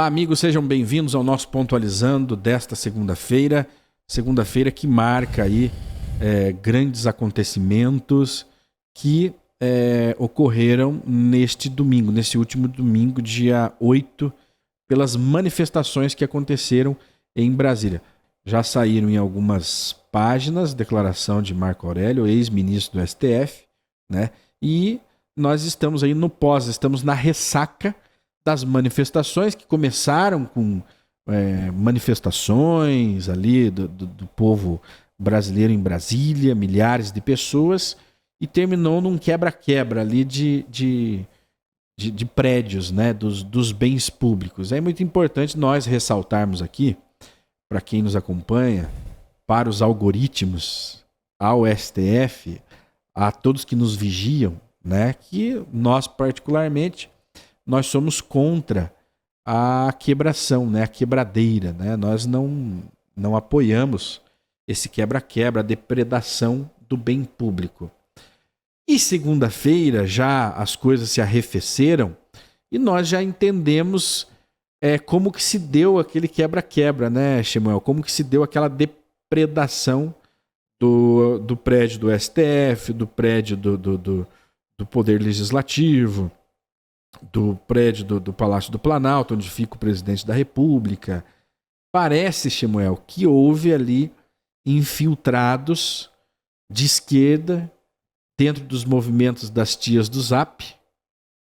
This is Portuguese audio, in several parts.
Olá, amigos, sejam bem-vindos ao nosso Pontualizando desta segunda-feira. Segunda-feira que marca aí grandes acontecimentos que ocorreram neste domingo, nesse último domingo, dia 8, pelas manifestações que aconteceram em Brasília. Já saíram em algumas páginas declaração de Marco Aurélio, ex-ministro do STF, né? E nós estamos aí no pós, estamos na ressaca das manifestações que começaram com manifestações ali do povo brasileiro em Brasília, milhares de pessoas, e terminou num quebra-quebra ali de prédios, né, dos bens públicos. É muito importante nós ressaltarmos aqui, para quem nos acompanha, para os algoritmos, ao STF, a todos que nos vigiam, né, que nós particularmente nós somos contra a quebração, né, a quebradeira, né? Nós não apoiamos esse quebra-quebra, a depredação do bem público. E segunda-feira já as coisas se arrefeceram e nós já entendemos como que se deu aquele quebra-quebra, né, Shemuel? Como que se deu aquela depredação do prédio do STF, do prédio do Poder Legislativo, do prédio do Palácio do Planalto, onde fica o presidente da República. Parece, Shemuel, que houve ali infiltrados de esquerda dentro dos movimentos das tias do Zap,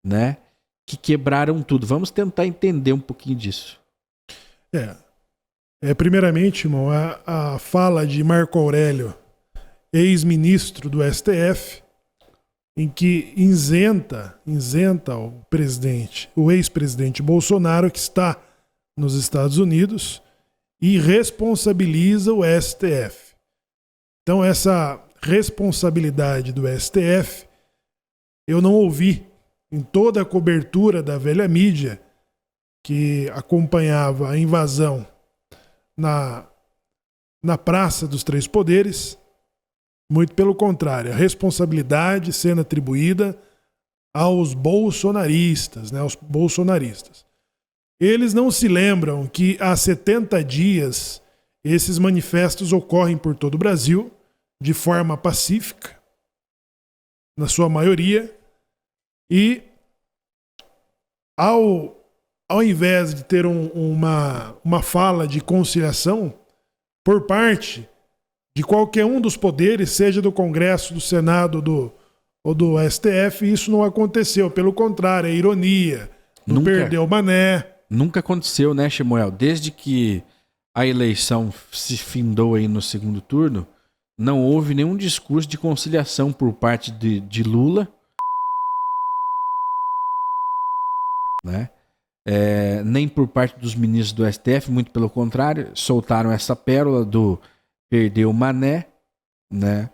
né, que quebraram tudo. Vamos tentar entender um pouquinho disso. Primeiramente, irmão, a fala de Marco Aurélio, ex-ministro do STF, em que isenta o ex-presidente Bolsonaro, que está nos Estados Unidos, e responsabiliza o STF. Então, essa responsabilidade do STF, eu não ouvi em toda a cobertura da velha mídia que acompanhava a invasão na Praça dos Três Poderes. Muito pelo contrário, a responsabilidade sendo atribuída aos bolsonaristas, né, aos bolsonaristas. Eles não se lembram que há 70 dias esses manifestos ocorrem por todo o Brasil, de forma pacífica, na sua maioria, e ao invés de ter uma fala de conciliação por parte de qualquer um dos poderes, seja do Congresso, do Senado ou do STF, isso não aconteceu. Pelo contrário, é ironia. Não perdeu o mané. Nunca aconteceu, né, Shemuel? Desde que a eleição se findou aí no segundo turno, não houve nenhum discurso de conciliação por parte de Lula, né? Nem por parte dos ministros do STF, muito pelo contrário, soltaram essa pérola do perdeu o mané, né?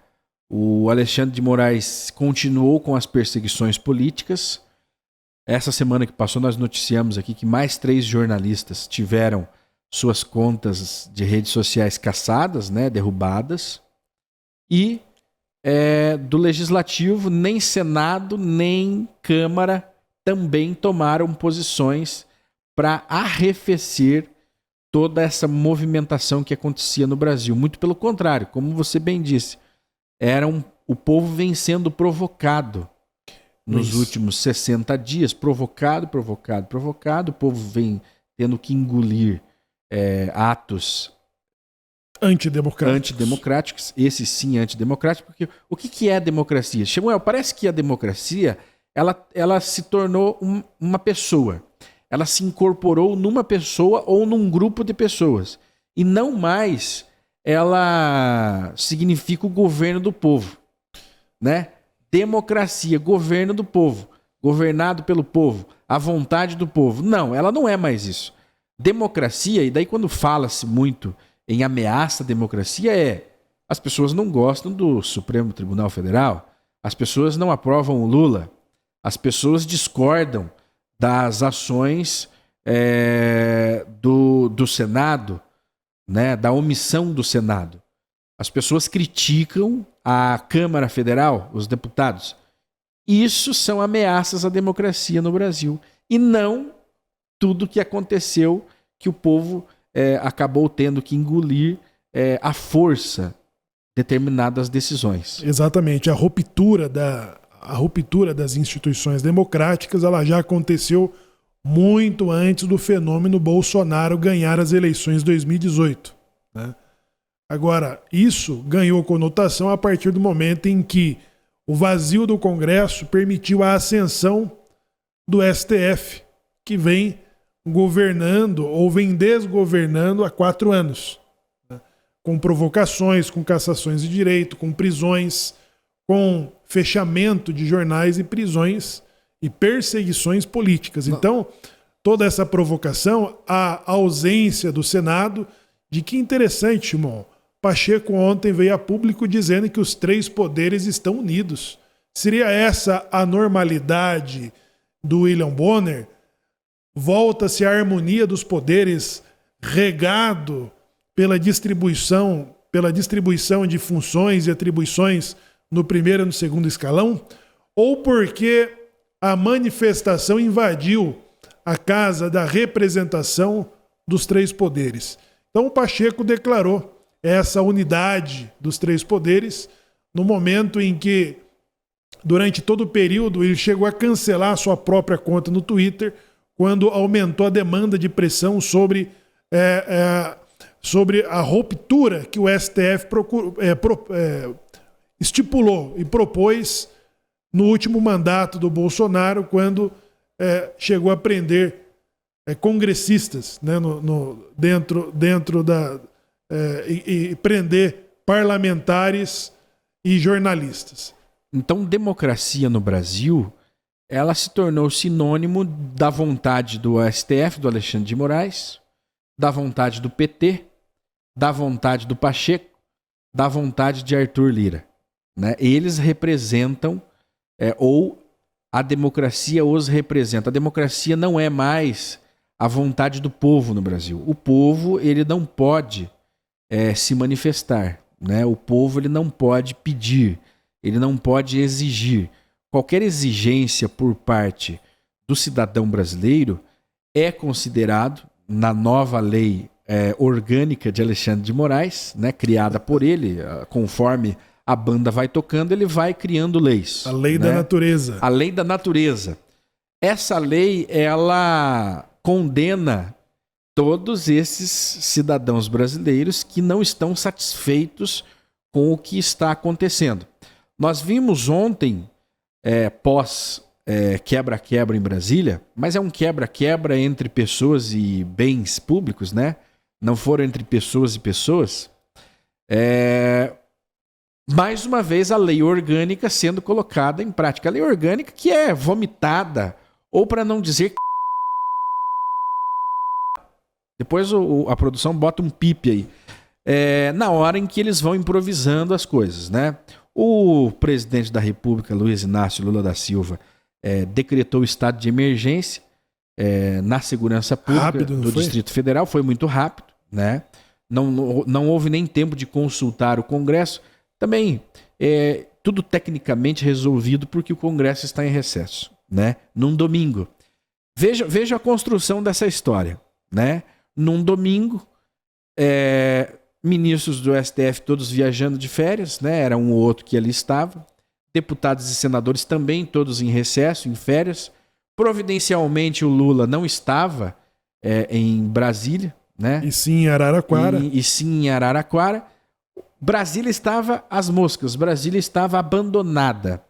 O Alexandre de Moraes continuou com as perseguições políticas. Essa semana que passou, nós noticiamos aqui que mais 3 jornalistas tiveram suas contas de redes sociais caçadas, né? Derrubadas. E do Legislativo, nem Senado, nem Câmara também tomaram posições para arrefecer toda essa movimentação que acontecia no Brasil. Muito pelo contrário, como você bem disse, o povo vem sendo provocado nos últimos 60 dias, provocado, o povo vem tendo que engolir atos antidemocráticos, esses sim antidemocráticos, porque o que é democracia? Samuel, parece que a democracia ela se tornou uma pessoa. Ela se incorporou numa pessoa ou num grupo de pessoas. E não mais ela significa o governo do povo, né? Democracia, governo do povo, governado pelo povo, à vontade do povo. Não, ela não é mais isso. Democracia, e daí quando fala-se muito em ameaça à democracia, as pessoas não gostam do Supremo Tribunal Federal, as pessoas não aprovam o Lula, as pessoas discordam das ações do Senado, né, da omissão do Senado. As pessoas criticam a Câmara Federal, os deputados. Isso são ameaças à democracia no Brasil. E não tudo que aconteceu, que o povo acabou tendo que engolir à força determinadas decisões. Exatamente. A ruptura das instituições democráticas, ela já aconteceu muito antes do fenômeno Bolsonaro ganhar as eleições de 2018. Né? Agora, isso ganhou conotação a partir do momento em que o vazio do Congresso permitiu a ascensão do STF, que vem governando ou vem desgovernando há 4 anos. Né? Com provocações, com cassações de direito, com prisões, com fechamento de jornais e prisões e perseguições políticas. Então, toda essa provocação, a ausência do Senado, de que interessante, Shimon, Pacheco ontem veio a público dizendo que os 3 poderes estão unidos. Seria essa a normalidade do William Bonner? Volta-se à harmonia dos poderes regado pela distribuição de funções e atribuições no primeiro e no segundo escalão? Ou porque a manifestação invadiu a casa da representação dos 3 poderes? Então o Pacheco declarou essa unidade dos 3 poderes no momento em que, durante todo o período, ele chegou a cancelar a sua própria conta no Twitter, quando aumentou a demanda de pressão sobre a ruptura que o STF estipulou e propôs no último mandato do Bolsonaro, quando chegou a prender congressistas, né, dentro da... e prender parlamentares e jornalistas. Então, democracia no Brasil, ela se tornou sinônimo da vontade do STF, do Alexandre de Moraes, da vontade do PT, da vontade do Pacheco, da vontade de Arthur Lira. Né? Eles representam, ou a democracia os representa. A democracia não é mais a vontade do povo no Brasil. O povo, ele não pode se manifestar. Né? O povo, ele não pode pedir, ele não pode exigir. Qualquer exigência por parte do cidadão brasileiro é considerado, na nova lei orgânica de Alexandre de Moraes, né, criada por ele, conforme a banda vai tocando, ele vai criando leis. A lei da natureza. A lei da natureza. Essa lei, ela condena todos esses cidadãos brasileiros que não estão satisfeitos com o que está acontecendo. Nós vimos ontem, pós quebra-quebra em Brasília, mas é um quebra-quebra entre pessoas e bens públicos, né? Não foram entre pessoas e pessoas. Mais uma vez a lei orgânica sendo colocada em prática. A lei orgânica que é vomitada, ou para não dizer... Depois a produção bota um pipe aí. Na hora em que eles vão improvisando as coisas, né? O presidente da República, Luiz Inácio Lula da Silva, decretou o estado de emergência na segurança pública do Distrito Federal. Foi muito rápido, né? Não houve nem tempo de consultar o Congresso. Também tudo tecnicamente resolvido porque o Congresso está em recesso, né? Num domingo. Veja a construção dessa história, né? Num domingo, ministros do STF todos viajando de férias, né? Era um ou outro que ali estava. Deputados e senadores também todos em recesso, em férias. Providencialmente o Lula não estava em Brasília, né? E sim em Araraquara. E sim em Araraquara. Brasília estava às moscas, Brasília estava abandonada.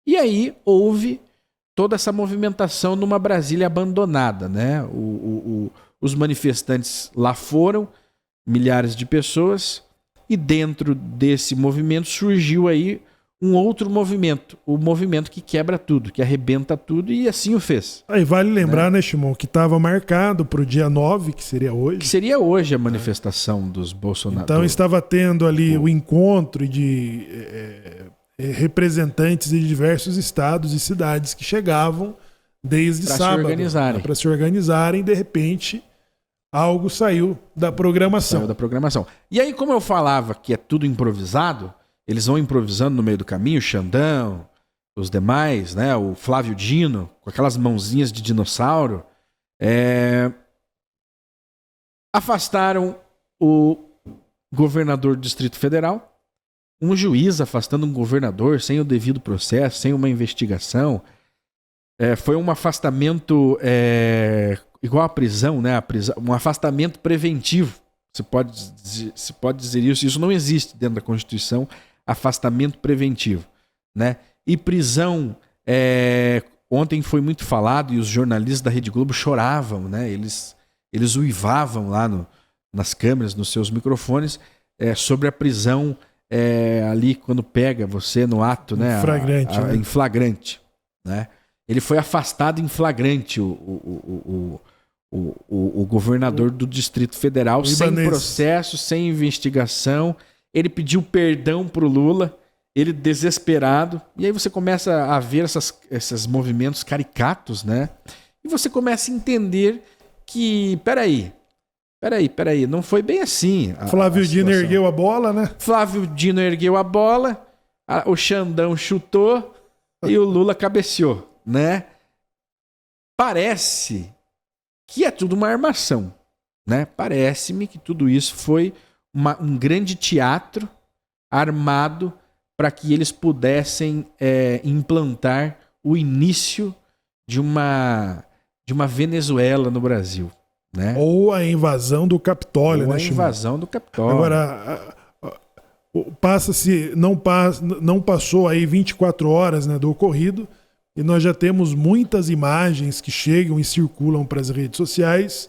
E aí houve toda essa movimentação numa Brasília abandonada, né? Os manifestantes lá foram, milhares de pessoas, e dentro desse movimento surgiu aí um outro movimento, o movimento que quebra tudo, que arrebenta tudo, e assim o fez. Aí vale lembrar, né, Shimon, que estava marcado para o dia 9, que seria hoje. Que seria hoje a manifestação dos Bolsonaro. Então estava tendo ali o encontro de representantes de diversos estados e cidades que chegavam desde sábado para se organizarem. De repente, algo saiu da programação. E aí, como eu falava que é tudo improvisado, eles vão improvisando no meio do caminho, o Xandão, os demais, né? O Flávio Dino, com aquelas mãozinhas de dinossauro. Afastaram o governador do Distrito Federal, um juiz afastando um governador sem o devido processo, sem uma investigação. Foi um afastamento igual à prisão, né? Um afastamento preventivo. Se pode dizer isso. Isso não existe dentro da Constituição, afastamento preventivo, né? E prisão, ontem foi muito falado e os jornalistas da Rede Globo choravam, né? Eles uivavam lá nas câmeras, nos seus microfones, sobre a prisão ali quando pega você no ato, né? Flagrante, né? Em flagrante, né? Ele foi afastado em flagrante, o governador do Distrito Federal, sem processo, sem investigação. Ele pediu perdão pro Lula, ele desesperado. E aí você começa a ver esses movimentos caricatos, né? E você começa a entender que, peraí, não foi bem assim. Flávio Dino ergueu a bola, né? Flávio Dino ergueu a bola, o Xandão chutou e o Lula cabeceou, né? Parece que é tudo uma armação, né? Parece-me que tudo isso foi um grande teatro armado para que eles pudessem implantar o início de uma Venezuela no Brasil, né? Ou a invasão do Capitólio, né? A invasão do Capitólio. Agora, não passou aí 24 horas, né, do ocorrido, e nós já temos muitas imagens que chegam e circulam para as redes sociais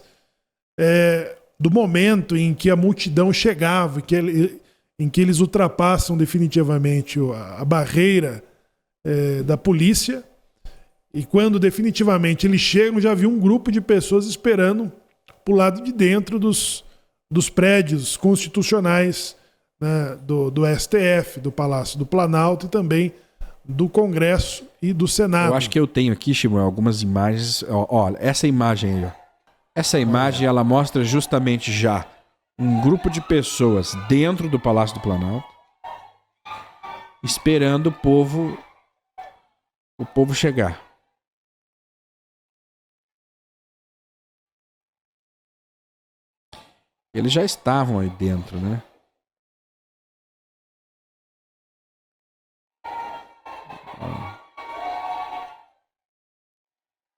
do momento em que a multidão chegava, em que eles ultrapassam definitivamente a barreira da polícia, e quando definitivamente eles chegam, já havia um grupo de pessoas esperando para o lado de dentro dos prédios constitucionais, né, do STF, do Palácio do Planalto e também do Congresso e do Senado. Eu acho que eu tenho aqui, Chimuel, algumas imagens. Olha, essa imagem aí, ó. Essa imagem, ela mostra justamente já um grupo de pessoas dentro do Palácio do Planalto esperando o povo chegar. Eles já estavam aí dentro, né?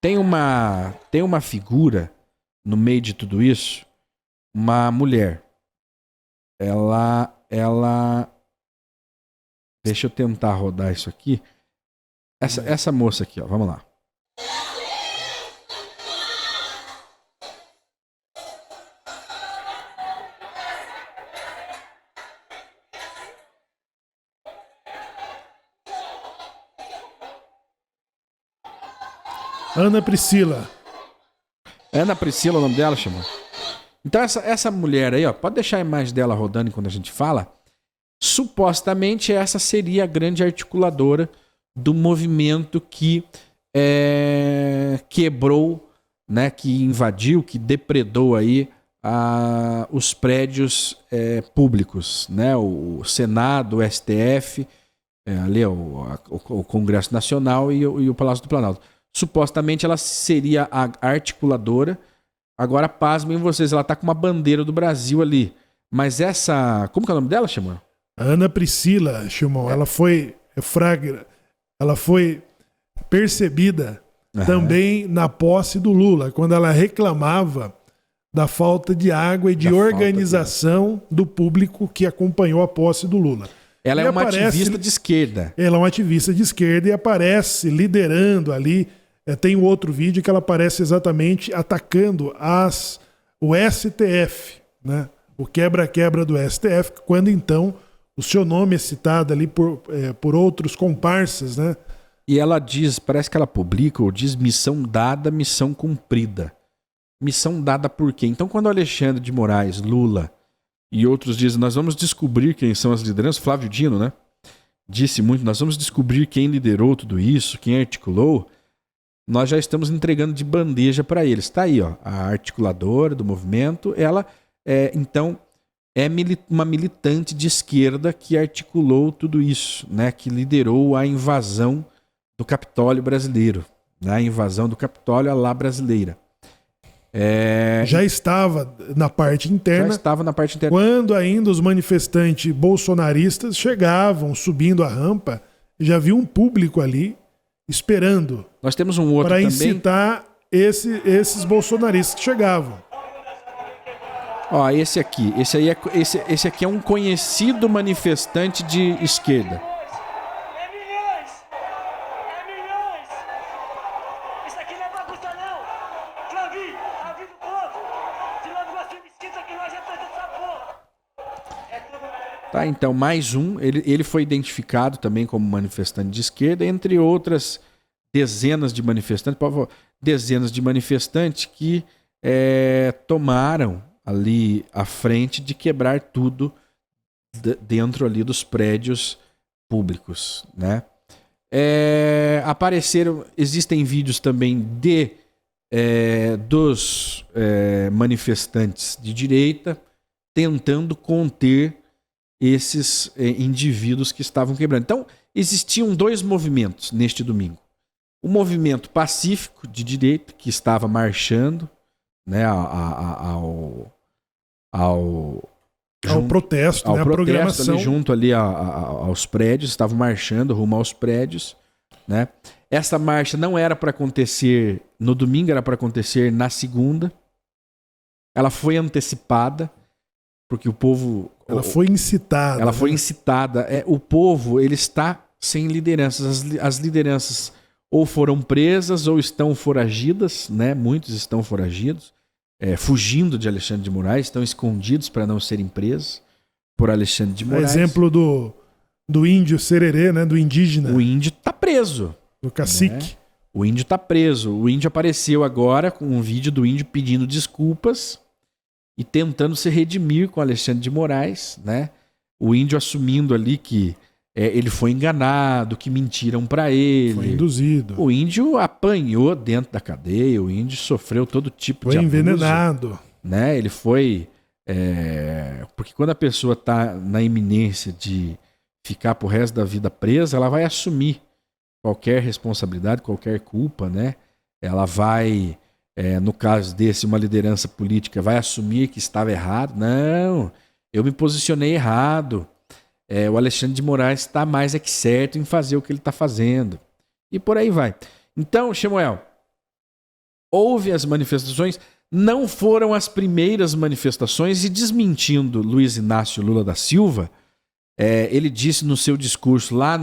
Tem uma figura no meio de tudo isso, uma mulher. Ela deixa eu tentar rodar isso aqui. Essa moça aqui, ó, vamos lá. Ana Priscila. Ana Priscila, o nome dela, chama. Então essa mulher aí, ó, pode deixar a imagem dela rodando enquanto a gente fala. Supostamente essa seria a grande articuladora do movimento que quebrou, né, que invadiu, que depredou aí os prédios públicos, né, o Senado, o STF, ali o Congresso Nacional e o Palácio do Planalto. Supostamente ela seria a articuladora. Agora, pasmem vocês, ela tá com uma bandeira do Brasil ali. Mas como que é o nome dela, Ximão? Ana Priscila, Ximão. Ela foi percebida também na posse do Lula, quando ela reclamava da falta de água e de organização do público que acompanhou a posse do Lula. Ela é uma ativista de esquerda. Ela é uma ativista de esquerda e aparece liderando ali. Tem um outro vídeo que ela aparece exatamente atacando o STF, né? O quebra-quebra do STF, quando então o seu nome é citado ali por outros comparsas, né? E ela diz, parece que ela publica ou diz missão dada, missão cumprida. Missão dada por quê? Então quando o Alexandre de Moraes, Lula e outros dizem, nós vamos descobrir quem são as lideranças, Flávio Dino, né? Disse muito, nós vamos descobrir quem liderou tudo isso, quem articulou. Nós já estamos entregando de bandeja para eles. Está aí, ó, a articuladora do movimento. Ela, então, é uma militante de esquerda que articulou tudo isso, né? Que liderou a invasão do Capitólio brasileiro, né? A invasão do Capitólio à la brasileira. Já estava na parte interna. Já estava na parte interna. Quando ainda os manifestantes bolsonaristas chegavam, subindo a rampa, já havia um público ali esperando. Nós temos um outro para também. incitar esses bolsonaristas que chegavam. Ó, esse aqui é um conhecido manifestante de esquerda. É milhões! Isso aqui não é bagunça não! Flavi, avisa o povo! Se não gosta de mesquita que nós representamos essa porra! Tá, então, mais um. Ele foi identificado também como manifestante de esquerda, entre outras dezenas de manifestantes, por favor, dezenas de manifestantes que tomaram ali a frente de quebrar tudo dentro ali dos prédios públicos, né? Existem vídeos também dos manifestantes de direita tentando conter esses indivíduos que estavam quebrando. Então, existiam dois movimentos neste domingo. O movimento pacífico de direita, que estava marchando, né, ao protesto, né, a programação ali, junto ali aos prédios, estavam marchando rumo aos prédios, né? Essa marcha não era para acontecer no domingo, era para acontecer na segunda. Ela foi antecipada porque o povo... Ela foi incitada. Ela foi incitada. O povo, ele está sem lideranças. As lideranças ou foram presas ou estão foragidas, né? Muitos estão foragidos, fugindo de Alexandre de Moraes, estão escondidos para não serem presos por Alexandre de Moraes. Exemplo do índio Sererê, né? Do indígena. O índio está preso. Do cacique. Né? O índio está preso. O índio apareceu agora com um vídeo do índio pedindo desculpas e tentando se redimir com Alexandre de Moraes, né? O índio assumindo ali que ele foi enganado, que mentiram para ele. Foi induzido. O índio apanhou dentro da cadeia, o índio sofreu todo tipo de abuso. Foi envenenado. Né? Ele foi... Porque quando a pessoa está na iminência de ficar pro resto da vida presa, ela vai assumir qualquer responsabilidade, qualquer culpa, né? Ela vai... no caso desse, uma liderança política vai assumir que estava errado. Não, eu me posicionei errado. O Alexandre de Moraes está mais que certo em fazer o que ele está fazendo. E por aí vai. Então, Samuel, houve as manifestações, não foram as primeiras manifestações, e desmentindo Luiz Inácio Lula da Silva, ele disse no seu discurso lá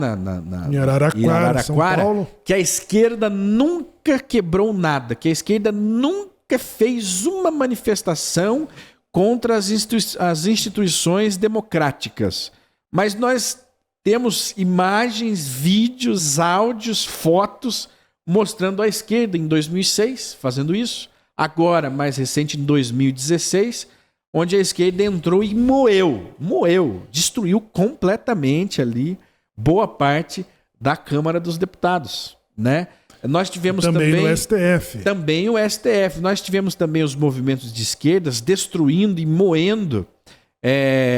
em Araraquara, São Paulo, que a esquerda nunca quebrou nada, que a esquerda nunca fez uma manifestação contra as instituições democráticas. Mas nós temos imagens, vídeos, áudios, fotos mostrando a esquerda em 2006 fazendo isso. Agora, mais recente, em 2016, onde a esquerda entrou e moeu, destruiu completamente ali boa parte da Câmara dos Deputados, né? Nós tivemos também no STF. Também o STF. Nós tivemos também os movimentos de esquerdas destruindo e moendo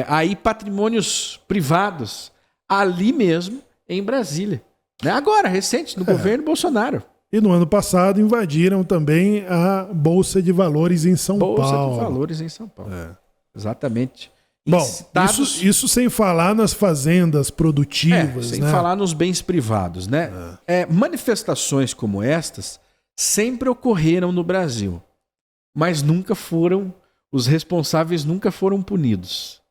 aí patrimônios privados ali mesmo em Brasília, né? Agora, recente, no governo Bolsonaro. E no ano passado invadiram também a Bolsa de Valores em São Paulo. Bolsa de Valores em São Paulo. Exatamente. Bom, isso sem falar nas fazendas produtivas, sem né? falar nos bens privados, né? Manifestações como estas sempre ocorreram no Brasil, mas os responsáveis nunca foram punidos.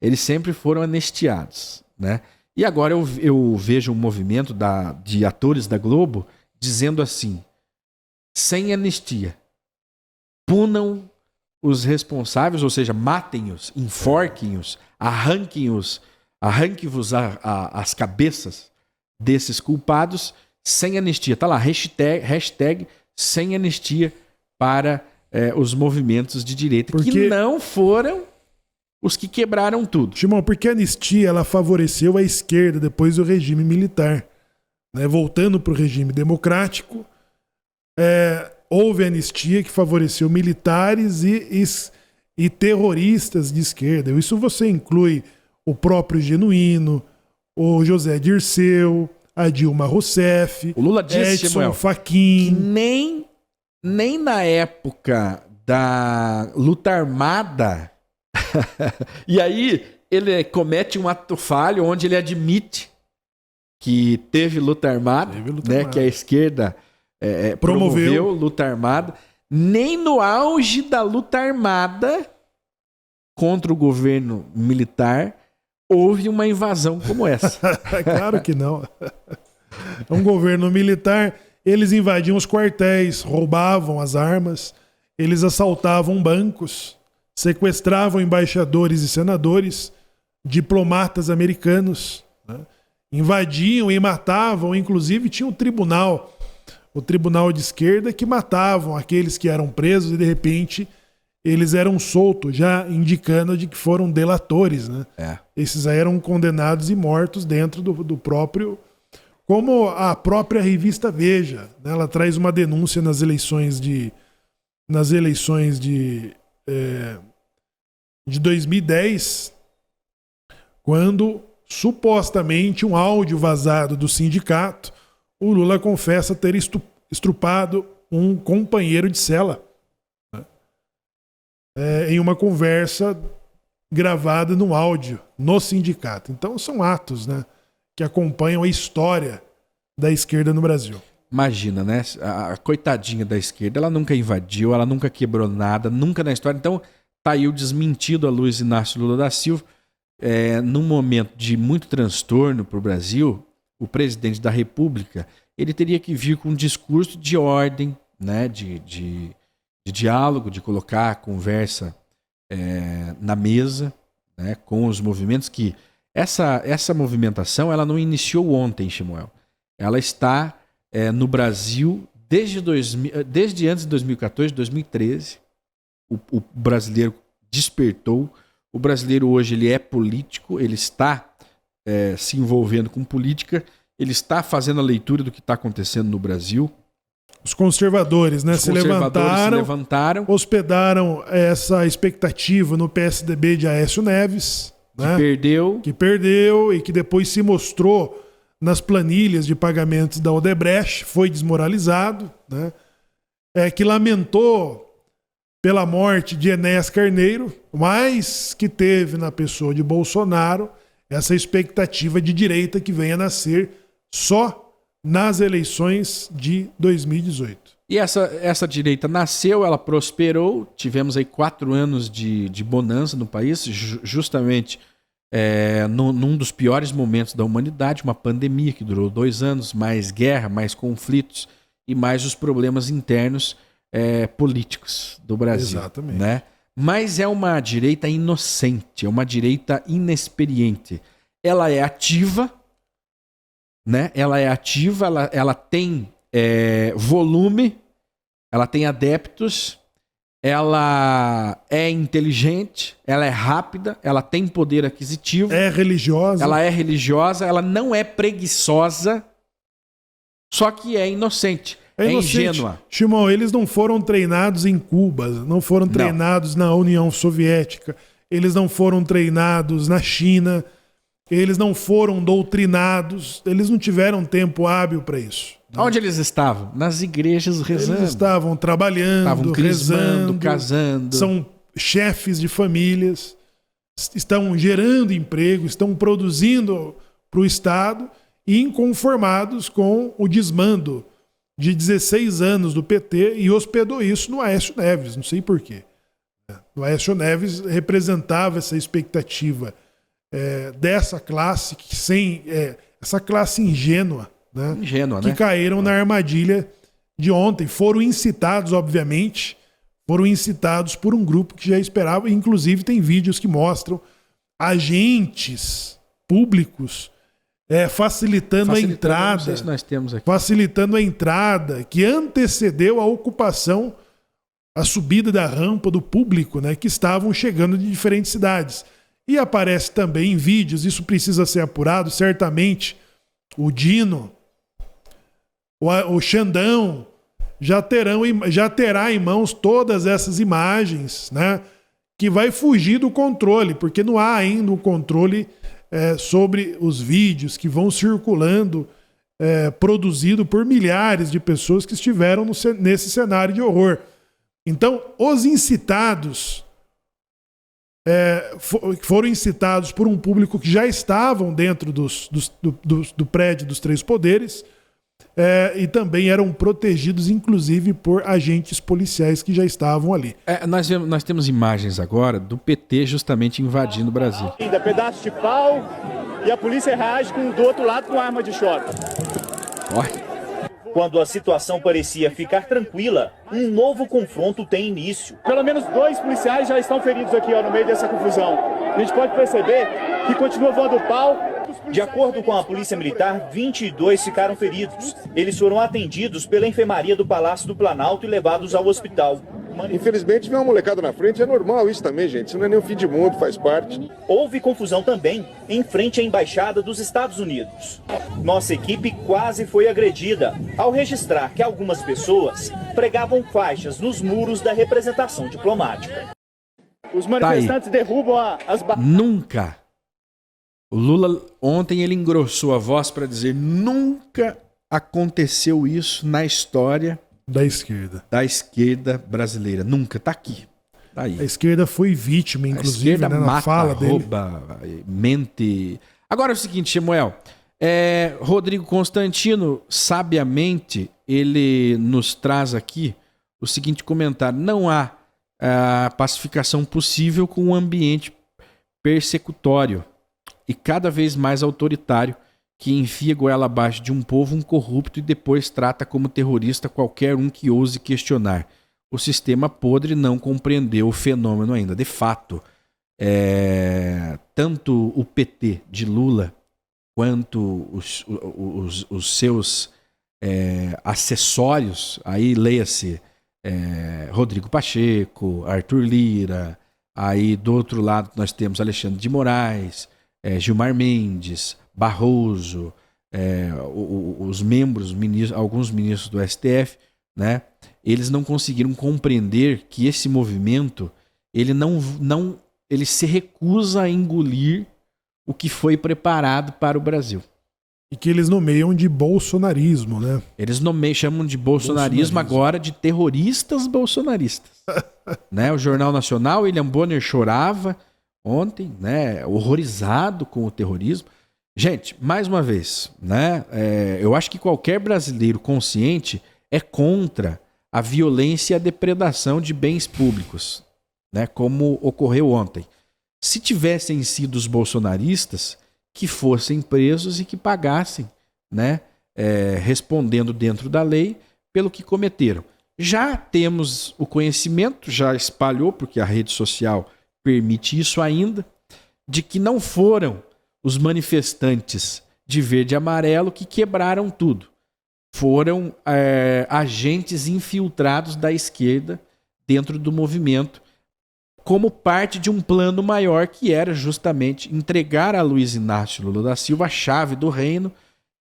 Eles sempre foram anistiados, né? E agora eu vejo um movimento de atores da Globo dizendo assim: sem anistia, punam os responsáveis, ou seja, matem-os, enforquem-os, arranquem-vos as cabeças desses culpados sem anistia. Tá lá, hashtag sem anistia para os movimentos de direita, que não foram os que quebraram tudo. Timão, porque a anistia ela favoreceu a esquerda depois do regime militar. Né? Voltando para o regime democrático, houve anistia que favoreceu militares e terroristas de esquerda. Isso você inclui o próprio Genuíno, o José Dirceu, a Dilma Rousseff, o Lula disse, Edson Fachin. Nem na época da luta armada. E aí ele comete um ato falho onde ele admite que teve luta armada, que a esquerda promoveu luta armada. Nem no auge da luta armada contra o governo militar houve uma invasão como essa. Claro que não. Um governo militar, eles invadiam os quartéis, roubavam as armas, eles assaltavam bancos, sequestravam embaixadores e senadores, diplomatas americanos, né? Invadiam e matavam, inclusive tinha o tribunal de esquerda, que matavam aqueles que eram presos e de repente eles eram soltos, já indicando de que foram delatores, né? Esses aí eram condenados e mortos dentro do próprio... Como a própria revista Veja, né? Ela traz uma denúncia nas eleições de 2010, quando supostamente um áudio vazado do sindicato, o Lula confessa ter estrupado um companheiro de cela, né? Em uma conversa gravada no áudio no sindicato. Então são atos, né, que acompanham a história da esquerda no Brasil. Imagina, né? A coitadinha da esquerda, ela nunca invadiu, ela nunca quebrou nada, nunca na história. Então tá aí o desmentido a Luiz Inácio Lula da Silva. Num momento de muito transtorno para o Brasil, o presidente da República, ele teria que vir com um discurso de ordem, né, de diálogo, de colocar a conversa na mesa, né, com os movimentos que... Essa movimentação ela não iniciou ontem, Samuel. Ela está no Brasil desde antes de 2014, 2013. O brasileiro despertou. O brasileiro hoje ele é político, ele está se envolvendo com política, ele está fazendo a leitura do que está acontecendo no Brasil. Os conservadores, né, se levantaram, hospedaram essa expectativa no PSDB de Aécio Neves, né, que perdeu e que depois se mostrou nas planilhas de pagamentos da Odebrecht, foi desmoralizado, né, que lamentou pela morte de Enéas Carneiro, mas que teve na pessoa de Bolsonaro essa expectativa de direita que venha a nascer só nas eleições de 2018. E essa direita nasceu, ela prosperou, tivemos aí 4 anos de bonança no país, justamente num dos piores momentos da humanidade, uma pandemia que durou 2 anos, mais guerra, mais conflitos e mais os problemas internos políticos do Brasil. Exatamente. Né? Mas é uma direita inocente, é uma direita inexperiente. Ela é ativa, né? Ela tem volume, ela tem adeptos, ela é inteligente, ela é rápida, ela tem poder aquisitivo. É religiosa. Ela é religiosa, ela não é preguiçosa, só que é inocente. É ingênua. Shimon, eles não foram treinados em Cuba, não foram treinados na União Soviética, eles não foram treinados na China, eles não foram doutrinados, eles não tiveram tempo hábil para isso. Não. Onde eles estavam? Nas igrejas rezando. Eles estavam trabalhando, estavam rezando, casando. São chefes de famílias, estão gerando emprego, estão produzindo para o Estado e inconformados com o desmando de 16 anos do PT e hospedou isso no Aécio Neves, não sei porquê. O Aécio Neves representava essa expectativa dessa classe, essa classe ingênua, né? Que caíram na armadilha de ontem. Foram incitados, obviamente, por um grupo que já esperava, inclusive tem vídeos que mostram agentes públicos facilitando a entrada. Não sei se nós temos aqui. Facilitando a entrada, que antecedeu a ocupação, a subida da rampa do público, né, que estavam chegando de diferentes cidades. E aparece também em vídeos, isso precisa ser apurado, certamente o Dino, o Xandão, já terá em mãos todas essas imagens, né, que vai fugir do controle, porque não há ainda um controle sobre os vídeos que vão circulando, produzido por milhares de pessoas que estiveram nesse cenário de horror. Então, os incitados foram incitados por um público que já estavam dentro do prédio dos Três Poderes e também eram protegidos, inclusive, por agentes policiais que já estavam ali. Nós temos imagens agora do PT justamente invadindo o Brasil. Ainda pedaço de pau e a polícia reage do outro lado com arma de choque. Olha. Quando a situação parecia ficar tranquila, um novo confronto tem início. Pelo menos 2 policiais já estão feridos aqui no meio dessa confusão. A gente pode perceber que continua voando pau. De acordo com a Polícia Militar, 22 ficaram feridos. Eles foram atendidos pela enfermaria do Palácio do Planalto e levados ao hospital. Infelizmente, vem uma molecada na frente, é normal isso também, gente. Isso não é nem o fim de mundo, faz parte. Houve confusão também em frente à Embaixada dos Estados Unidos. Nossa equipe quase foi agredida ao registrar que algumas pessoas pregavam faixas nos muros da representação diplomática. Os manifestantes derrubam as Nunca. O Lula, ontem, ele engrossou a voz para dizer: nunca aconteceu isso na história da esquerda brasileira. Nunca. Tá aqui. Tá aí. A esquerda foi vítima, inclusive, a esquerda na fala dele. Rouba, mente. Agora é o seguinte, Samuel. Rodrigo Constantino, sabiamente, ele nos traz aqui o seguinte comentário: não há pacificação possível com um ambiente persecutório e cada vez mais autoritário que enfia goela abaixo de um povo um corrupto e depois trata como terrorista qualquer um que ouse questionar. O sistema podre não compreendeu o fenômeno ainda. De fato, tanto o PT de Lula quanto os seus acessórios, aí leia-se Rodrigo Pacheco, Arthur Lira, aí do outro lado nós temos Alexandre de Moraes, Gilmar Mendes, Barroso, os membros, alguns ministros do STF, né? Eles não conseguiram compreender que esse movimento ele se recusa a engolir o que foi preparado para o Brasil. E que eles nomeiam de bolsonarismo, né? Eles chamam de bolsonarismo agora de terroristas bolsonaristas. Né? O Jornal Nacional, William Bonner chorava ontem, né? Horrorizado com o terrorismo. Gente, mais uma vez, né? Eu acho que qualquer brasileiro consciente é contra a violência e a depredação de bens públicos, né? Como ocorreu ontem. Se tivessem sido os bolsonaristas, que fossem presos e que pagassem, né? Respondendo dentro da lei pelo que cometeram. Já temos o conhecimento, já espalhou, porque a rede social permite isso ainda, de que não foram os manifestantes de verde e amarelo que quebraram tudo. Foram agentes infiltrados da esquerda dentro do movimento, como parte de um plano maior que era justamente entregar a Luiz Inácio Lula da Silva a chave do reino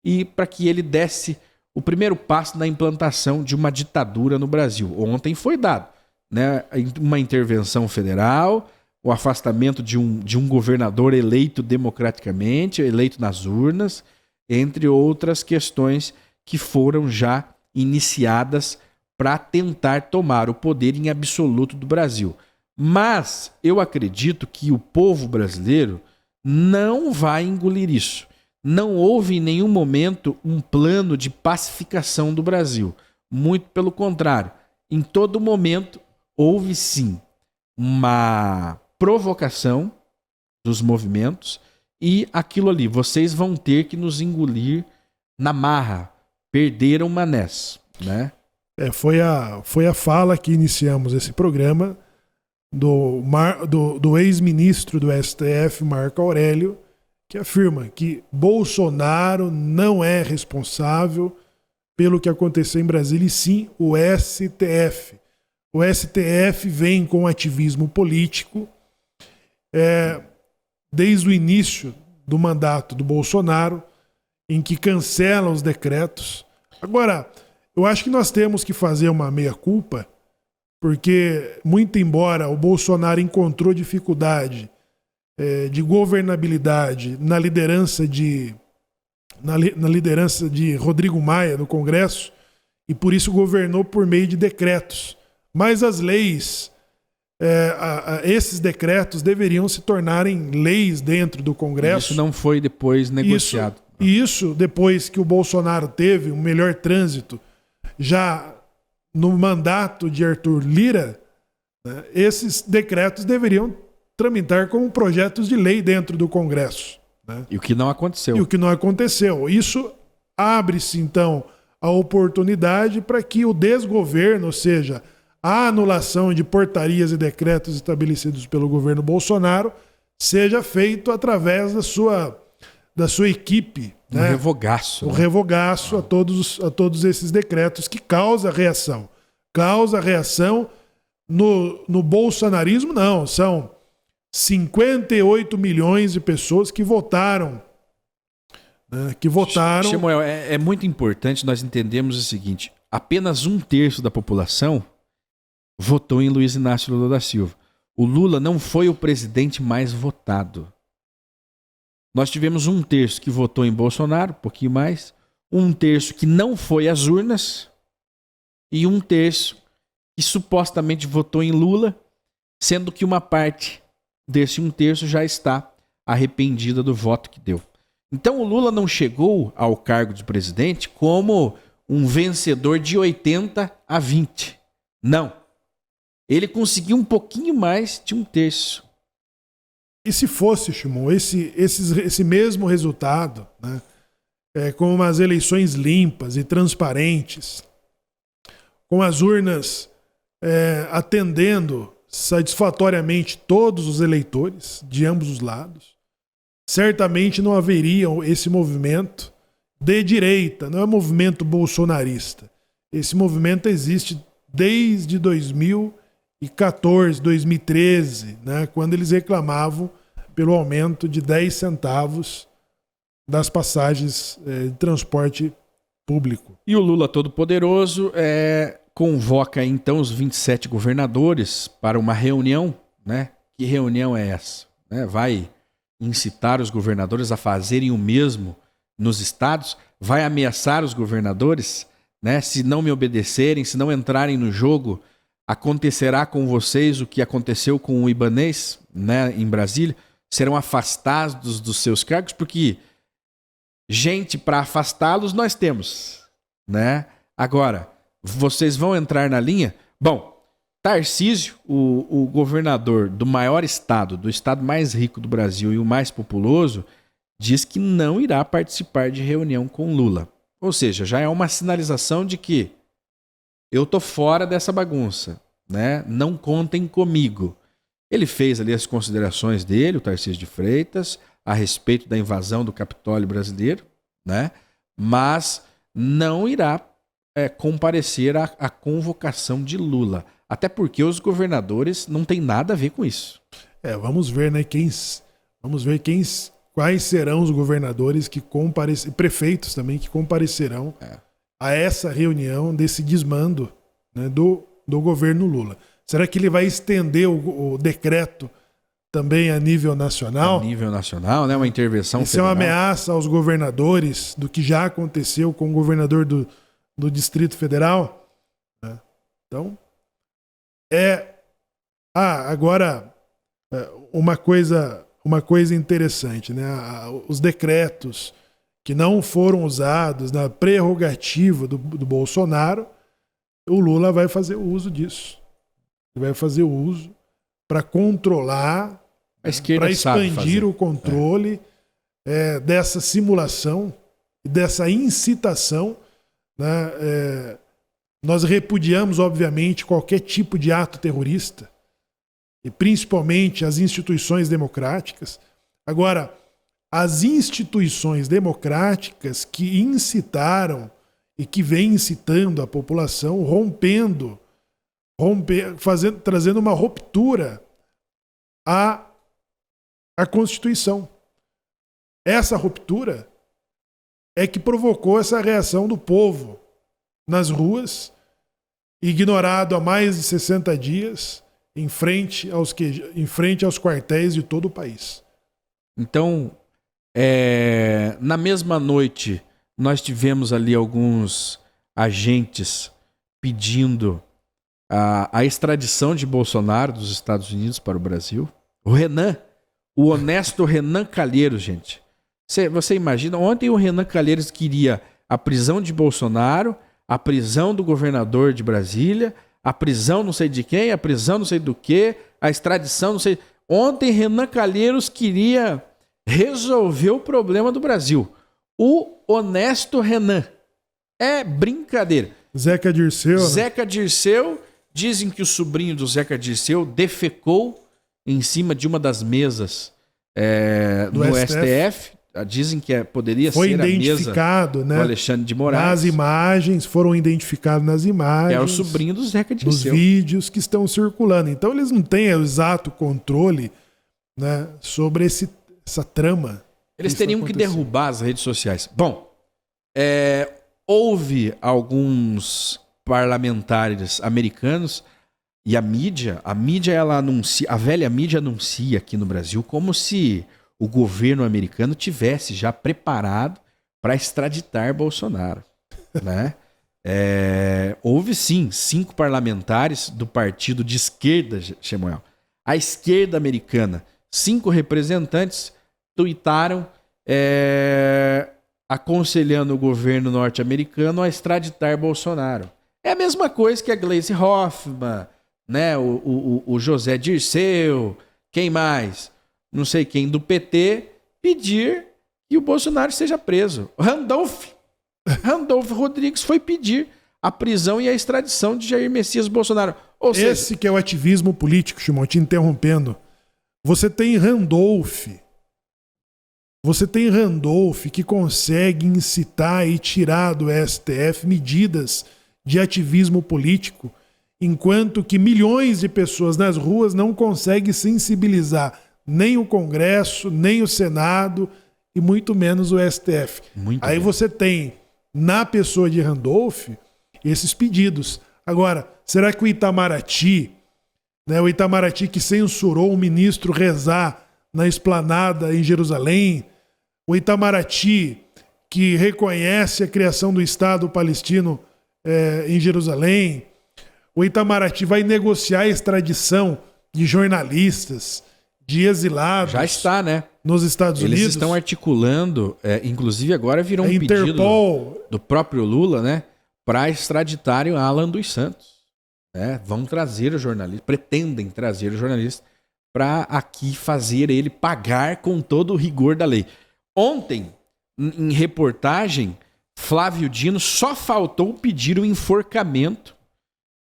e para que ele desse o primeiro passo na implantação de uma ditadura no Brasil. Ontem foi dado, né, uma intervenção federal, o afastamento de um governador eleito democraticamente, eleito nas urnas, entre outras questões que foram já iniciadas para tentar tomar o poder em absoluto do Brasil. Mas eu acredito que o povo brasileiro não vai engolir isso. Não houve em nenhum momento um plano de pacificação do Brasil. Muito pelo contrário. Em todo momento houve sim uma provocação dos movimentos e aquilo ali, vocês vão ter que nos engolir na marra. Perderam manés, né? Foi a fala que iniciamos esse programa do ex-ministro do STF, Marco Aurélio, que afirma que Bolsonaro não é responsável pelo que aconteceu em Brasília, e sim o STF. O STF vem com ativismo político desde o início do mandato do Bolsonaro, em que cancela os decretos. Agora, eu acho que nós temos que fazer uma meia-culpa, porque, muito embora o Bolsonaro encontrou dificuldade de governabilidade na liderança de Rodrigo Maia no Congresso, e por isso governou por meio de decretos. mas as leis, esses decretos deveriam se tornarem leis dentro do Congresso. Isso não foi depois negociado. Isso, depois que o Bolsonaro teve um melhor trânsito, já no mandato de Arthur Lira, né, esses decretos deveriam tramitar como projetos de lei dentro do Congresso. Né? E o que não aconteceu. E o que não aconteceu. Isso abre-se, então, a oportunidade para que o desgoverno, ou seja, a anulação de portarias e decretos estabelecidos pelo governo Bolsonaro, seja feito através da sua equipe. Um revogaço. O revogaço a todos esses decretos que causa reação. Causa reação no bolsonarismo, não. São 58 milhões de pessoas que votaram. Samuel, é muito importante nós entendermos o seguinte: apenas 1/3 da população votou em Luiz Inácio Lula da Silva. O Lula não foi o presidente mais votado. Nós tivemos 1/3 que votou em Bolsonaro, um pouquinho mais, 1/3 que não foi às urnas e 1/3 que supostamente votou em Lula, sendo que uma parte desse 1/3 já está arrependida do voto que deu. Então o Lula não chegou ao cargo de presidente como um vencedor de 80-20. Não. Ele conseguiu um pouquinho mais de 1/3. E se fosse, Shimon, esse mesmo resultado, né, com umas eleições limpas e transparentes, com as urnas atendendo satisfatoriamente todos os eleitores de ambos os lados, certamente não haveria esse movimento de direita, não é um movimento bolsonarista. Esse movimento existe desde 2014, 2013, né, quando eles reclamavam pelo aumento de 10 centavos das passagens de transporte público. E o Lula Todo-Poderoso convoca então os 27 governadores para uma reunião, né? Que reunião é essa? Vai incitar os governadores a fazerem o mesmo nos estados? Vai ameaçar os governadores, né? Se não me obedecerem, se não entrarem no jogo, acontecerá com vocês o que aconteceu com o Ibanez, né, em Brasília? Serão afastados dos seus cargos, porque gente para afastá-los nós temos, né? Agora, vocês vão entrar na linha? Bom, Tarcísio, o governador do maior estado, do estado mais rico do Brasil e o mais populoso, diz que não irá participar de reunião com Lula. Ou seja, já é uma sinalização de que eu tô fora dessa bagunça, né? Não contem comigo. Ele fez ali as considerações dele, o Tarcísio de Freitas, a respeito da invasão do Capitólio brasileiro, né? Mas não irá comparecer à convocação de Lula. Até porque os governadores não têm nada a ver com isso. Vamos ver, né? Quais serão os governadores que comparecerão, prefeitos também que comparecerão a essa reunião desse desmando, né, do governo Lula. Será que ele vai estender o decreto também a nível nacional? A nível nacional, né? Uma intervenção Isso federal. é uma ameaça aos governadores do que já aconteceu com o governador do Distrito Federal? Então, agora, uma coisa interessante, né? Os decretos que não foram usados na prerrogativa do Bolsonaro, o Lula vai fazer uso disso. Ele vai fazer uso para controlar, para expandir o controle dessa simulação, dessa incitação. Né? Nós repudiamos, obviamente, qualquer tipo de ato terrorista, e principalmente as instituições democráticas. Agora, as instituições democráticas que incitaram e que vêm incitando a população, trazendo uma ruptura à Constituição. Essa ruptura é que provocou essa reação do povo nas ruas, ignorado há mais de 60 dias, em frente aos quartéis de todo o país. Então, na mesma noite, nós tivemos ali alguns agentes pedindo a extradição de Bolsonaro dos Estados Unidos para o Brasil. O honesto Renan Calheiros, gente. Você imagina, ontem o Renan Calheiros queria a prisão de Bolsonaro, a prisão do governador de Brasília, a prisão não sei de quem, a prisão não sei do que, a extradição não sei... Ontem Renan Calheiros queria resolver o problema do Brasil. O honesto Renan. É brincadeira. Zeca Dirceu. Né? Zeca Dirceu, dizem que o sobrinho do Zeca Dirceu defecou em cima de uma das mesas no STF. Dizem que poderia foi ser a mesa identificado, né? do Alexandre de Moraes. Nas imagens, foram identificados nas imagens. É o sobrinho do Zeca Dirceu. Nos vídeos que estão circulando. Então eles não têm o exato controle, né, sobre essa trama. Eles teriam que derrubar as redes sociais. Bom, houve alguns parlamentares americanos e a velha mídia anuncia aqui no Brasil como se o governo americano tivesse já preparado para extraditar Bolsonaro, né? Houve sim 5 parlamentares do partido de esquerda, Samuel. A esquerda americana, 5 representantes tuitaram aconselhando o governo norte-americano a extraditar Bolsonaro. É a mesma coisa que a Gleisi Hoffmann, né? O José Dirceu, quem mais? Não sei quem do PT, pedir que o Bolsonaro seja preso. Randolph Rodrigues foi pedir a prisão e a extradição de Jair Messias Bolsonaro. Esse que é o ativismo político, Shimon, te interrompendo. Você tem Randolph que consegue incitar e tirar do STF medidas de ativismo político, enquanto que milhões de pessoas nas ruas não conseguem sensibilizar nem o Congresso, nem o Senado e muito menos o STF. Aí você tem, na pessoa de Randolph, esses pedidos. Agora, será que o Itamaraty, né, o Itamaraty que censurou o ministro rezar na esplanada em Jerusalém, o Itamaraty que reconhece a criação do Estado palestino em Jerusalém, o Itamaraty vai negociar a extradição de jornalistas, de exilados. Já está, né? Nos Estados Unidos. Eles estão articulando, inclusive agora virou um pedido do próprio Lula, né? Para extraditarem o Alan dos Santos. Né? Vão trazer o jornalista, pretendem trazer o jornalista para aqui fazer ele pagar com todo o rigor da lei. Ontem, em reportagem, Flávio Dino só faltou pedir o enforcamento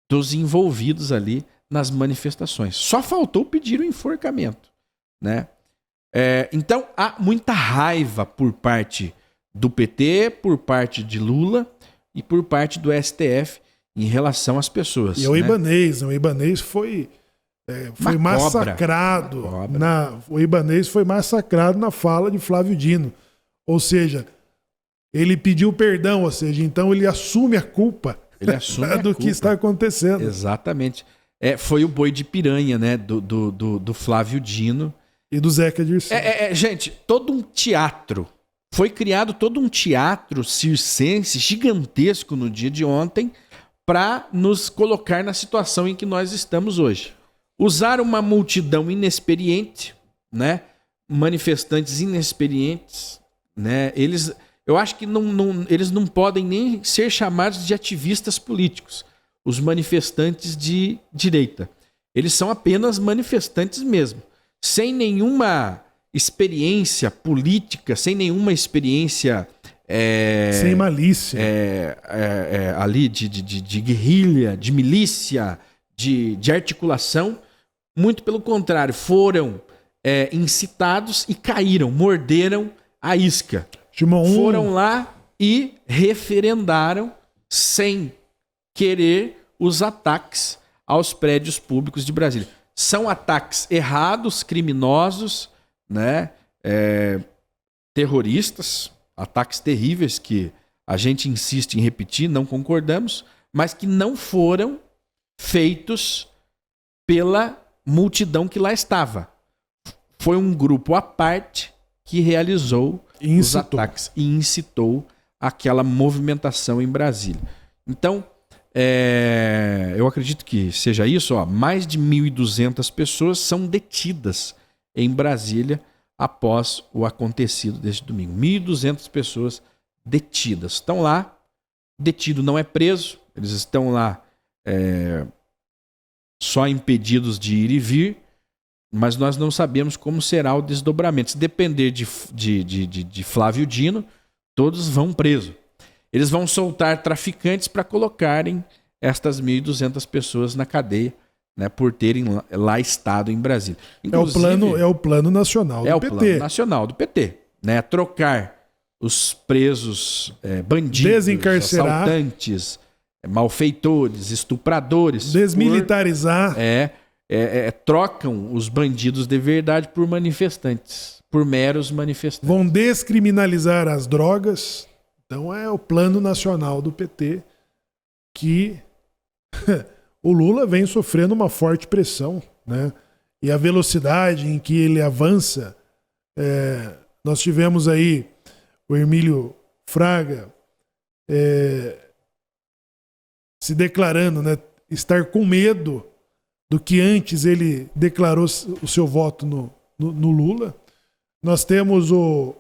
dos envolvidos ali nas manifestações. Só faltou pedir o enforcamento, né? Então, há muita raiva por parte do PT, por parte de Lula e por parte do STF em relação às pessoas. E o Ibanez foi massacrado. O Ibanez foi massacrado na fala de Flávio Dino. Ou seja, ele pediu perdão, ou seja, então ele assume a culpa que está acontecendo. Exatamente. Foi o boi de piranha, né? Do Flávio Dino. E do Zeca Dirceu. Gente, todo um teatro. Foi criado todo um teatro circense gigantesco no dia de ontem para nos colocar na situação em que nós estamos hoje. Usar uma multidão inexperiente, né? Manifestantes inexperientes, né? Eu acho que eles não podem nem ser chamados de ativistas políticos. Os manifestantes de direita. Eles são apenas manifestantes mesmo. Sem nenhuma experiência política, sem nenhuma experiência... sem malícia. Ali de guerrilha, de milícia, de articulação. Muito pelo contrário, foram incitados e caíram, morderam a isca. Foram lá e referendaram sem querer os ataques aos prédios públicos de Brasília. São ataques errados, criminosos, né? Terroristas, ataques terríveis que a gente insiste em repetir, não concordamos, mas que não foram feitos pela multidão que lá estava. Foi um grupo à parte que realizou os ataques e incitou aquela movimentação em Brasília. Então, eu acredito que seja isso, ó, mais de 1.200 pessoas são detidas em Brasília após o acontecido deste domingo. 1.200 pessoas detidas. Estão lá, detido não é preso, eles estão lá só impedidos de ir e vir, mas nós não sabemos como será o desdobramento. Se depender de Flávio Dino, todos vão presos. Eles vão soltar traficantes para colocarem estas 1.200 pessoas na cadeia, né, por terem lá estado em Brasília. Inclusive, é o plano nacional do PT. É o plano nacional do PT. Né, trocar os presos bandidos, desencarcerar, assaltantes, malfeitores, estupradores. Desmilitarizar. Trocam os bandidos de verdade por manifestantes, por meros manifestantes. Vão descriminalizar as drogas. Então é o plano nacional do PT que o Lula vem sofrendo uma forte pressão, né? E a velocidade em que ele avança, nós tivemos aí o Hermílio Fraga se declarando, né, estar com medo do que antes ele declarou o seu voto no Lula. Nós temos o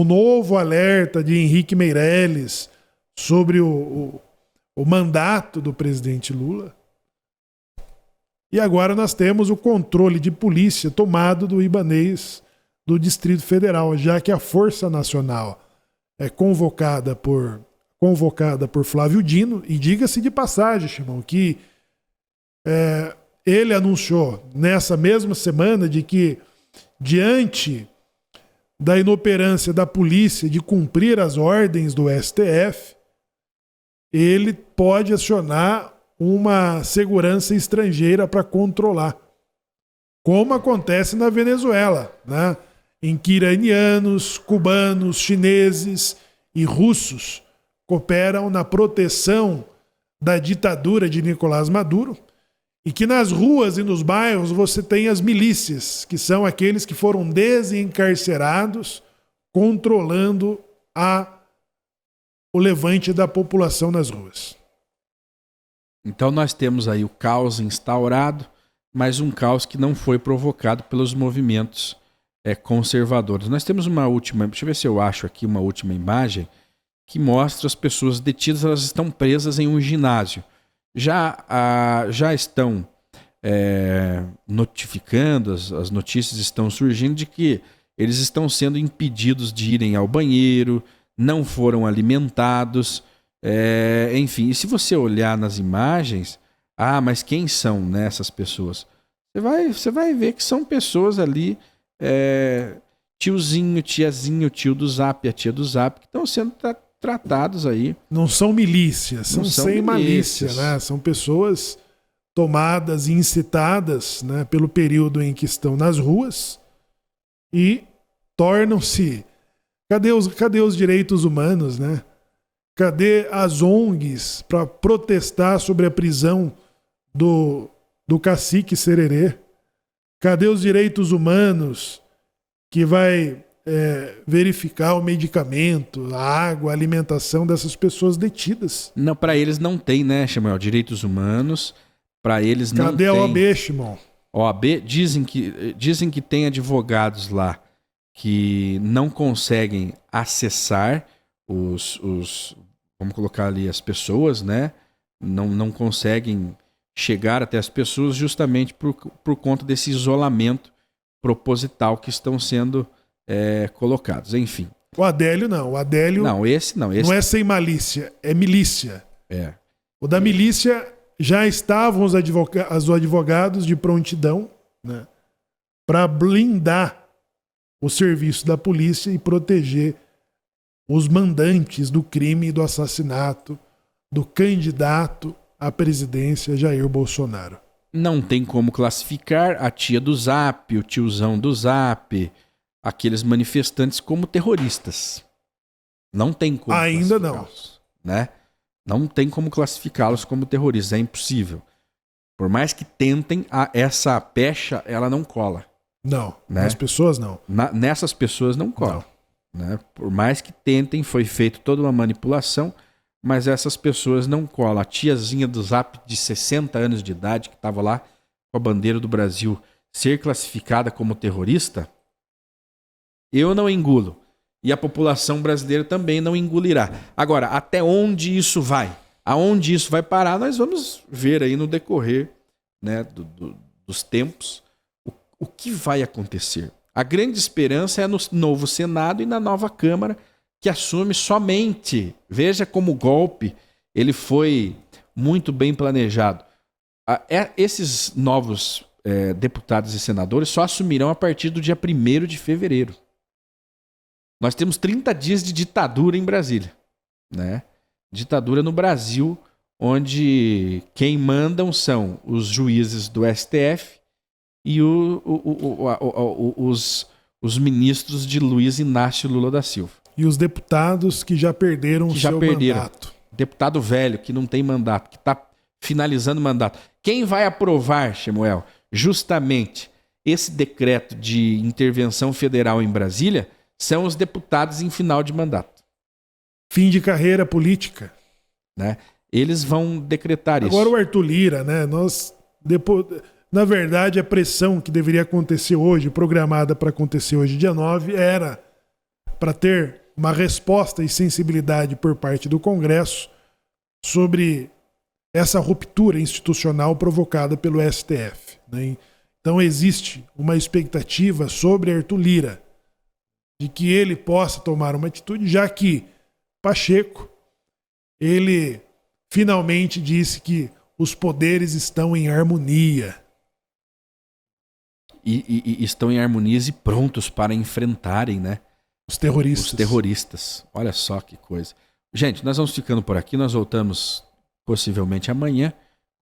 novo alerta de Henrique Meirelles sobre o mandato do presidente Lula. E agora nós temos o controle de polícia tomado do Ibanez do Distrito Federal, já que a Força Nacional é convocada por Flávio Dino, e diga-se de passagem, Chimão, que ele anunciou nessa mesma semana de que, diante da inoperância da polícia de cumprir as ordens do STF, ele pode acionar uma segurança estrangeira para controlar. Como acontece na Venezuela, né? Em que iranianos, cubanos, chineses e russos cooperam na proteção da ditadura de Nicolás Maduro, e que nas ruas e nos bairros você tem as milícias, que são aqueles que foram desencarcerados, controlando o levante da população nas ruas. Então nós temos aí o caos instaurado, mas um caos que não foi provocado pelos movimentos conservadores. Nós temos uma última, deixa eu ver se eu acho aqui uma última imagem, que mostra as pessoas detidas, elas estão presas em um ginásio. Já estão notificando, as notícias estão surgindo de que eles estão sendo impedidos de irem ao banheiro, não foram alimentados, enfim. E se você olhar nas imagens, mas quem são, né, essas pessoas? Você vai ver que são pessoas ali, tiozinho, tiazinho, tio do Zap, a tia do Zap, que estão sendo tratados aí. Não são milícias, são sem milícias. Malícia, né? São pessoas tomadas e incitadas, né, pelo período em que estão nas ruas e tornam-se... Cadê os direitos humanos, né? Cadê as ONGs para protestar sobre a prisão do cacique Sererê? Cadê os direitos humanos que vai verificar o medicamento, a água, a alimentação dessas pessoas detidas? Não, para eles não tem, né, Samuel? Direitos humanos, para eles não tem. Cadê a OAB, Shimon? OAB, dizem que tem advogados lá que não conseguem acessar vamos colocar ali as pessoas, né? Não conseguem chegar até as pessoas justamente por conta desse isolamento proposital que estão sendo colocados. Enfim. O Adélio não. O Adélio esse não é sem malícia, é milícia. O da milícia já estavam os advogados de prontidão, né, para blindar o serviço da polícia e proteger os mandantes do crime e do assassinato do candidato à presidência Jair Bolsonaro. Não tem como classificar a tia do Zap, o tiozão do Zap, aqueles manifestantes como terroristas. Não tem como ainda não, né? Não tem como classificá-los como terroristas, é impossível. Por mais que tentem, essa pecha ela não cola. Não, né? As pessoas não. Nessas pessoas não cola. Né? Por mais que tentem, foi feita toda uma manipulação, mas essas pessoas não colam. A tiazinha do Zap de 60 anos de idade, que estava lá com a bandeira do Brasil, ser classificada como terrorista, eu não engulo. E a população brasileira também não engolirá. Agora, até onde isso vai? Aonde isso vai parar, nós vamos ver aí no decorrer, né, dos tempos o que vai acontecer. A grande esperança é no novo Senado e na nova Câmara, que assume somente, veja como o golpe ele foi muito bem planejado. Esses novos deputados e senadores só assumirão a partir do dia 1º de fevereiro. Nós temos 30 dias de ditadura em Brasília, né? Ditadura no Brasil, onde quem mandam são os juízes do STF e os ministros de Luiz Inácio Lula da Silva. E os deputados que já perderam o seu mandato. Deputado velho, que não tem mandato, que está finalizando o mandato. Quem vai aprovar, Shemuel, justamente esse decreto de intervenção federal em Brasília são os deputados em final de mandato. Fim de carreira política. Né? Eles vão decretar isso. Agora o Arthur Lira, né? Na verdade, a pressão que deveria acontecer hoje, programada para acontecer hoje, dia 9, era para ter uma resposta e sensibilidade por parte do Congresso sobre essa ruptura institucional provocada pelo STF. Né? Então existe uma expectativa sobre Arthur Lira de que ele possa tomar uma atitude, já que Pacheco, ele finalmente disse que os poderes estão em harmonia. E estão em harmonia e prontos para enfrentarem, né? Os terroristas. Os terroristas. Olha só que coisa. Gente, nós vamos ficando por aqui. Nós voltamos possivelmente amanhã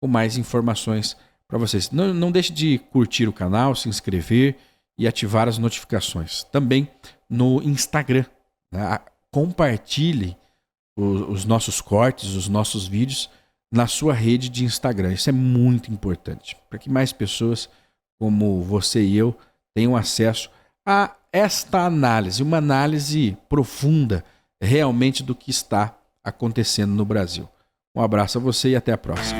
com mais informações para vocês. Não deixe de curtir o canal, se inscrever e ativar as notificações. Também no Instagram. Né? Compartilhe os nossos cortes, os nossos vídeos na sua rede de Instagram. Isso é muito importante para que mais pessoas como você e eu tenham acesso a esta análise, uma análise profunda realmente do que está acontecendo no Brasil. Um abraço a você e até a próxima.